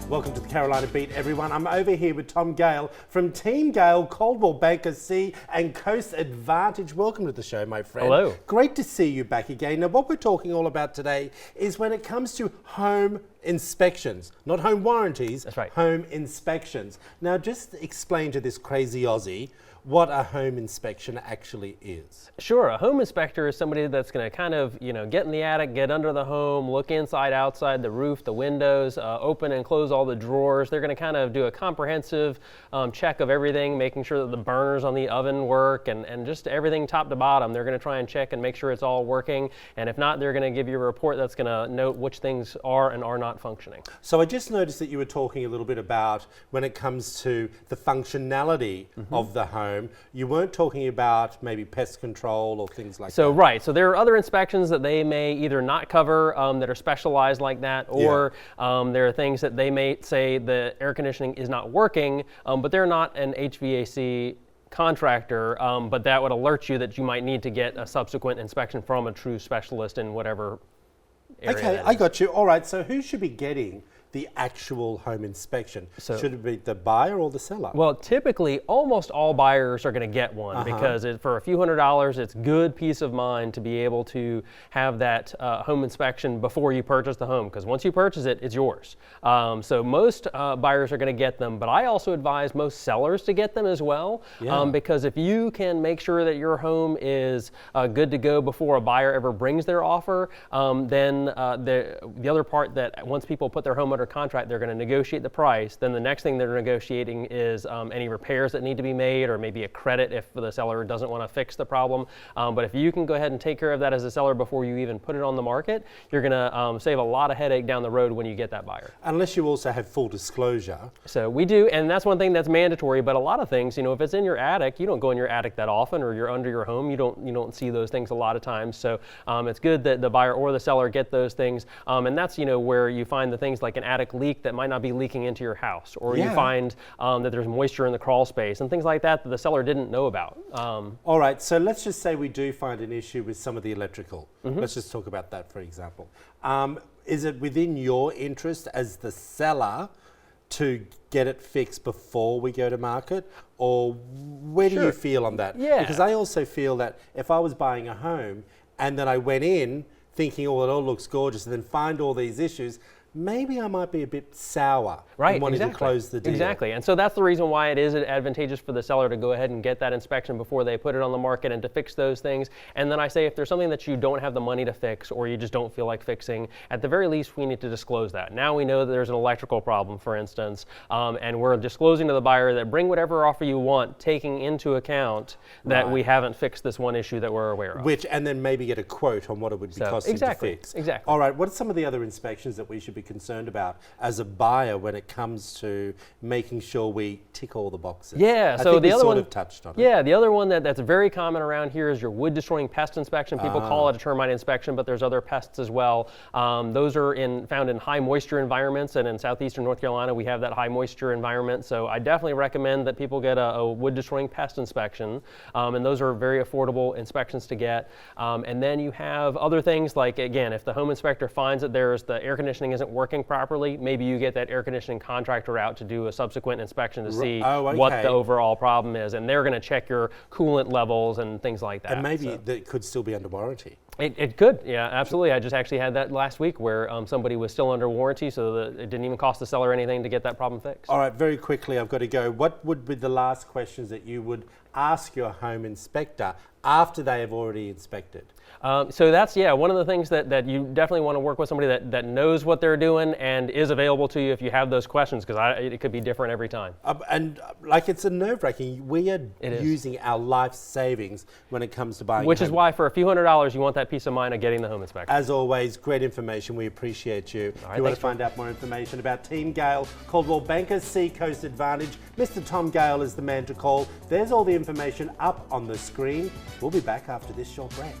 Welcome to the Carolina Beat, everyone. I'm over here with Tom Gale from Team Gale, Coldwell Banker C and Coast Advantage. Welcome to the show, my friend. Hello. Great to see you back again. Now, what we're talking all about today is when it comes to home inspections, not home warranties. That's right. Home inspections. Now, just explain to this crazy Aussie what a home inspection actually is. Sure, a home inspector is somebody that's going to kind of, get in the attic, get under the home, look inside, outside, the roof, the windows, open and close all the drawers. They're going to kind of do a comprehensive check of everything, making sure that the burners on the oven work and just everything top to bottom. They're going to try and check and make sure it's all working. And if not, they're going to give you a report that's going to note which things are and are not functioning. So I just noticed that you were talking a little bit about when it comes to the functionality of the home. You weren't talking about maybe pest control or things like that. Right. So there are other inspections that they may either not cover that are specialized like that, or there are things that they may say the air conditioning is not working, but they're not an HVAC contractor, but that would alert you that you might need to get a subsequent inspection from a true specialist in whatever area. Okay, I got you. All right, so who should be getting the actual home inspection? Should it be the buyer or the seller? Well, typically, almost all buyers are going to get one because for a few $100s, it's good peace of mind to be able to have that home inspection before you purchase the home, because once you purchase it, it's yours. So most buyers are going to get them, but I also advise most sellers to get them as well, because if you can make sure that your home is good to go before a buyer ever brings their offer, then the other part that once people put their home under contract, they're going to negotiate the price. Then the next thing they're negotiating is any repairs that need to be made, or maybe a credit if the seller doesn't want to fix the problem. But if you can go ahead and take care of that as a seller before you even put it on the market, you're going to save a lot of headache down the road when you get that buyer. Unless you also have full disclosure. So we do, and that's one thing that's mandatory. But a lot of things, if it's in your attic, you don't go in your attic that often, or you're under your home, you don't see those things a lot of times. So it's good that the buyer or the seller get those things, and that's where you find the things like an attic leak that might not be leaking into your house, or you find that there's moisture in the crawl space and things like that the seller didn't know about. All right, so let's just say we do find an issue with some of the electrical. Let's just talk about that, for example. Is it within your interest as the seller to get it fixed before we go to market, or where do you feel on that? Yeah. Because I also feel that if I was buying a home and then I went in thinking, oh, it all looks gorgeous, and then find all these issues, maybe I might be a bit sour and wanting to close the deal. Exactly, and so that's the reason why it is advantageous for the seller to go ahead and get that inspection before they put it on the market and to fix those things. And then I say if there's something that you don't have the money to fix, or you just don't feel like fixing, at the very least we need to disclose that. Now we know that there's an electrical problem, for instance, and we're disclosing to the buyer that bring whatever offer you want, taking into account that we haven't fixed this one issue that we're aware of. And then maybe get a quote on what it would be costing to fix. Exactly. All right, what are some of the other inspections that we should be concerned about as a buyer when it comes to making sure we tick all the boxes? Yeah, I so think the we other sort one of touched on it. Yeah, the other one that's very common around here is your wood destroying pest inspection. People call it a termite inspection, but there's other pests as well. Those are found in high moisture environments, and in southeastern North Carolina we have that high moisture environment. So I definitely recommend that people get a wood destroying pest inspection, and those are very affordable inspections to get. And then you have other things like, again, if the home inspector finds that the air conditioning isn't working properly, maybe you get that air conditioning contractor out to do a subsequent inspection to see what the overall problem is, and they're going to check your coolant levels and things like that. And maybe that could still be under warranty. It could, yeah, absolutely. I just actually had that last week where somebody was still under warranty, so that it didn't even cost the seller anything to get that problem fixed. All right, very quickly, I've got to go. What would be the last questions that you would ask your home inspector after they have already inspected? So that's, one of the things that you definitely want to work with somebody that knows what they're doing and is available to you if you have those questions, because it could be different every time. And it's a nerve-wracking. We are using our life savings when it comes to buying Which is why for a few $100s you want that peace of mind of getting the home inspection. As always, great information. We appreciate you. If you want to find out more information about Team Gale, Coldwell Banker C Coast Advantage, Mr. Tom Gale is the man to call. There's all the information up on the screen. We'll be back after this short break.